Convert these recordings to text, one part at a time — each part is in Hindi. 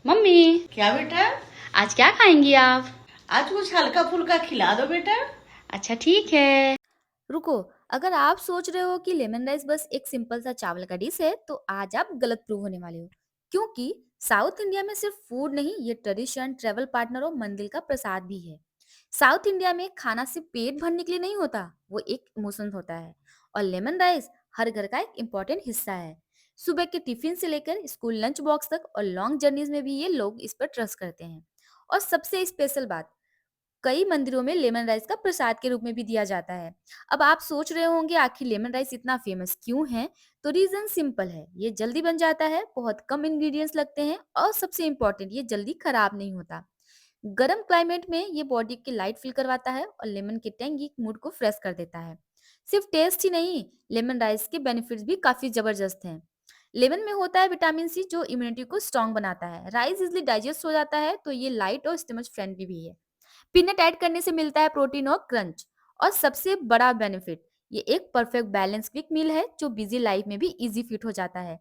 मम्मी, क्या बेटा? आज क्या खाएंगी आप? आज कुछ हल्का फुल्का खिला दो बेटा। अच्छा ठीक है। रुको। अगर आप सोच रहे हो कि लेमन राइस बस एक सिंपल सा चावल का डिश है तो आज आप गलत प्रूव होने वाले हो। क्योंकि साउथ इंडिया में सिर्फ फूड नहीं, ये ट्रेडिशन, ट्रेवल पार्टनर और मंदिर का प्रसाद भी है। साउथ इंडिया में खाना सिर्फ पेट भरने के लिए नहीं होता, वो एक इमोशन होता है। और लेमन राइस हर घर का एक इम्पोर्टेंट हिस्सा है। सुबह के टिफिन से लेकर स्कूल लंच बॉक्स तक और लॉन्ग जर्नीज में भी ये लोग इस पर ट्रस्ट करते हैं। और सबसे स्पेशल बात, कई मंदिरों में लेमन राइस का प्रसाद के रूप में भी दिया जाता है। अब आप सोच रहे होंगे आखिर लेमन राइस इतना फेमस क्यों है? तो रीजन सिंपल है, ये जल्दी बन जाता है, बहुत कम इंग्रेडिएंट्स लगते हैं और सबसे इम्पोर्टेंट, ये जल्दी खराब नहीं होता। गर्म क्लाइमेट में ये बॉडी की लाइट फील करवाता है और लेमन के टेंगी मूड को फ्रेश कर देता है। सिर्फ टेस्ट ही नहीं, लेमन राइस के बेनिफिट्स भी काफी जबरदस्त हैं। लेमन में होता है विटामिन सी जो इम्यूनिटी को स्ट्रांग बनाता है। राइस इजली डाइजेस्ट हो जाता है तो ये लाइट और स्टमच फ्रेंडली भी है। पीनट ऐड करने से मिलता है प्रोटीन और क्रंच। और सबसे बड़ा बेनिफिट, ये एक परफेक्ट बैलेंस क्विक मील है जो बिजी लाइफ में भी इजी फिट हो जाता है।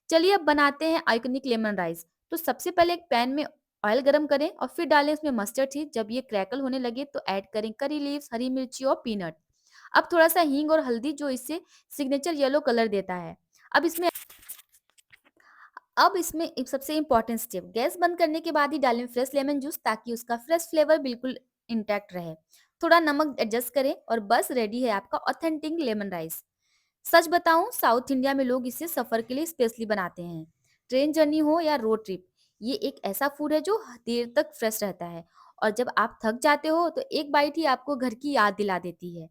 चलिए अब बनाते हैं आइकनिक लेमन राइस। तो सबसे पहले एक पैन में ऑयल गरम करें और फिर डालें इसमें मस्टर्ड सीड। जब ये क्रैकल होने लगे तो ऐड करें करी लीव्स, हरी मिर्ची और पीनट। अब थोड़ा सा हींग और हल्दी जो इससे सिग्नेचर येलो कलर देता है। अब इसमें अब इसमें एक सबसे इंपॉर्टेंट स्टेप, गैस बंद करने के बाद ही डालें फ्रेश लेमन जूस ताकि उसका फ्रेश फ्लेवर बिल्कुल इंटैक्ट रहे। थोड़ा नमक एडजस्ट करें और बस रेडी है आपका ऑथेंटिक लेमन राइस। सच बताऊं, साउथ इंडिया में लोग इसे सफर के लिए स्पेशली बनाते हैं। ट्रेन जर्नी हो या रोड ट्रिप, ये एक ऐसा फूड है जो देर तक फ्रेश रहता है। और जब आप थक जाते हो तो एक बाइट ही आपको घर की याद दिला देती है।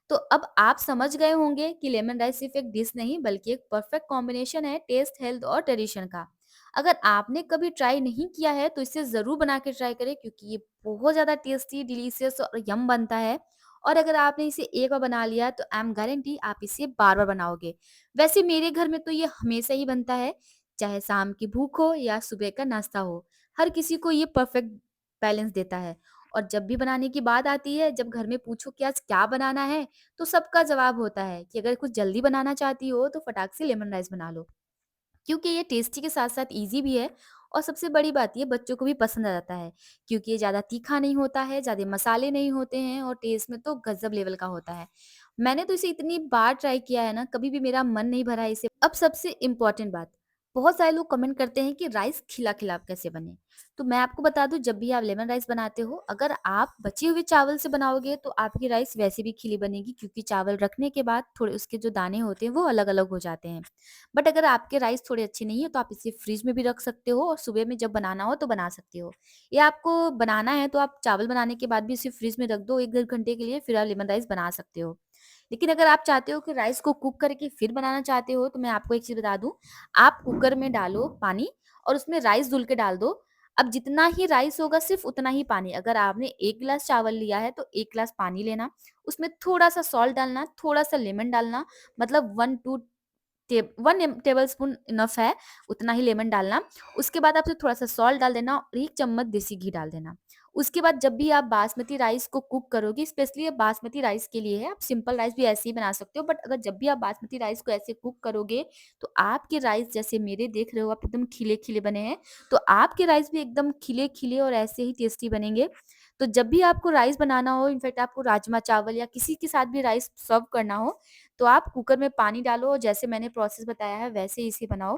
तो अब आप समझ गए होंगे कि लेमन राइस सिर्फ एक डिश नहीं बल्कि एक परफेक्ट कॉम्बिनेशन है टेस्ट, हेल्थ और ट्रेडिशन का। अगर आपने कभी ट्राई नहीं किया है तो इसे जरूर बना के ट्राई करें, क्योंकि ये बहुत ज्यादा टेस्टी, डिलीशियस और यम बनता है। और अगर आपने इसे एक बार बना लिया तो आई एम गारंटी आप इसे बार बार बनाओगे। वैसे मेरे घर में तो ये हमेशा ही बनता है, चाहे शाम की भूख हो या सुबह का नाश्ता हो। हर किसी को ये परफेक्ट बैलेंस देता है। और जब भी बनाने की बात आती है, जब घर में पूछो कि आज क्या बनाना है, तो सबका जवाब होता है कि अगर कुछ जल्दी बनाना चाहती हो तो फटाक से लेमन राइस बना लो। क्योंकि ये टेस्टी के साथ साथ इजी भी है। और सबसे बड़ी बात, ये बच्चों को भी पसंद आ जाता है क्योंकि ये ज़्यादा तीखा नहीं होता है, ज़्यादा मसाले नहीं होते हैं और टेस्ट में तो गजब लेवल का होता है। मैंने तो इसे इतनी बार ट्राई किया है ना, कभी भी मेरा मन नहीं भरा है इसे। अब सबसे इम्पोर्टेंट बात, बहुत सारे लोग कमेंट करते हैं कि राइस खिला खिला कैसे बने। तो मैं आपको बता दूं, जब भी आप लेमन राइस बनाते हो, अगर आप बचे हुए चावल से बनाओगे तो आपकी राइस वैसे भी खिली बनेगी, क्योंकि चावल रखने के बाद थोड़े उसके जो दाने होते हैं वो अलग अलग हो जाते हैं। बट अगर आपके राइस थोड़े अच्छे नहीं है तो आप इसे फ्रिज में भी रख सकते हो और सुबह में जब बनाना हो तो बना सकते हो। या आपको बनाना है तो आप चावल बनाने के बाद भी इसे फ्रिज में रख दो एक डेढ़ घंटे के लिए, फिर आप लेमन राइस बना सकते हो। लेकिन अगर आप चाहते हो कि राइस को कुक करके फिर बनाना चाहते हो, तो मैं आपको एक चीज बता दूं, आप कुकर में डालो पानी और उसमें राइस धुल के डाल दो। अब जितना ही राइस होगा सिर्फ उतना ही पानी। अगर आपने एक गिलास चावल लिया है तो एक गिलास पानी लेना, उसमें थोड़ा सा सॉल्ट डालना, थोड़ा सा लेमन डालना, मतलब 1 टेबल स्पून इनफ है, उतना ही लेमन डालना। उसके बाद आपसे थोड़ा सा सॉल्ट डाल देना और 1 चम्मच देसी घी डाल देना। उसके बाद जब भी आप बासमती राइस को कुक करोगे, स्पेशली ये बासमती राइस के लिए है, आप सिंपल राइस भी ऐसे ही बना सकते हो, बट अगर जब भी आप बासमती राइस को ऐसे कुक करोगे तो आपके राइस, जैसे मेरे देख रहे हो आप एकदम खिले खिले बने हैं, तो आपके राइस भी एकदम खिले खिले और ऐसे ही टेस्टी बनेंगे। तो जब भी आपको राइस बनाना हो, इनफैक्ट आपको राजमा चावल या किसी के साथ भी राइस सर्व करना हो, तो आप कुकर में पानी डालो और जैसे मैंने प्रोसेस बताया है वैसे ही इसे बनाओ।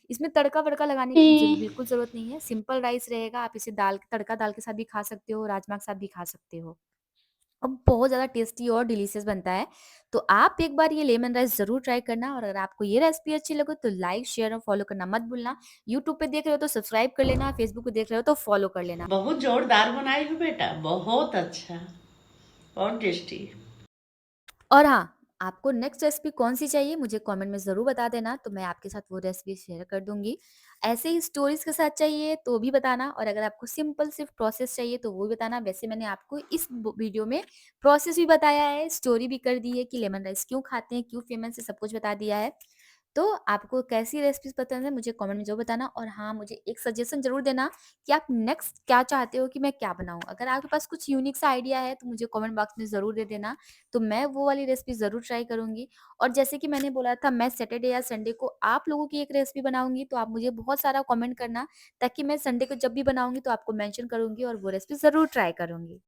इसमें तड़का-वड़का लगाने की बिल्कुल ज़रूरत नहीं है, सिंपल राइस रहेगा, आप इसे दाल तड़का दाल के साथ भी खा सकते हो, राजमा के साथ भी खा सकते हो। अब बहुत ज़्यादा टेस्टी और डिलीशियस बनता है। तो आप एक बार ये लेमन राइस ज़रूर ट्राई करना, और अगर आपको ये रेसिपी अच्छी लगे तो लाइक, शेयर और फॉलो करना मत भूलना। यूट्यूब पे देख रहे हो तो सब्सक्राइब कर लेना, फेसबुक पे देख रहे हो तो फॉलो कर लेना। बहुत जोरदार बनाई हो बेटा, बहुत अच्छा और टेस्टी। और हाँ, आपको नेक्स्ट रेसिपी कौन-सी चाहिए मुझे कमेंट में ज़रूर बता देना, तो मैं आपके साथ वो रेसिपी शेयर कर दूँगी। ऐसे ही स्टोरीज़ के साथ चाहिए तो भी बताना, और अगर आपको सिंपल सिर्फ़ प्रोसेस चाहिए तो वो भी बताना। वैसे मैंने आपको इस वीडियो में प्रोसेस भी बताया है, स्टोरी भी कर दी है कि लेमन राइस क्यों खाते हैं, क्यों फेमस है, सब कुछ बता दिया है। तो आपको कैसी रेसिपीज़ पसंद है मुझे कमेंट में ज़रूर बताना और हाँ, मुझे एक सजेशन ज़रूर देना कि आप नेक्स्ट क्या चाहते हो कि मैं क्या बनाऊँ? अगर आपके पास कुछ यूनिक सा आइडिया है तो मुझे कमेंट बॉक्स में ज़रूर दे देना, तो मैं वो वाली रेसिपी ज़रूर ट्राई करूँगी। और जैसे कि मैंने बोला था मैं सैटरडे या संडे को आप लोगों की एक रेसिपी बनाऊँगी, तो आप मुझे बहुत सारा कमेंट करना ताकि मैं संडे को जब भी बनाऊँगी तो आपको मेंशन करूँगी और वो रेसिपी ज़रूर ट्राई करूँगी।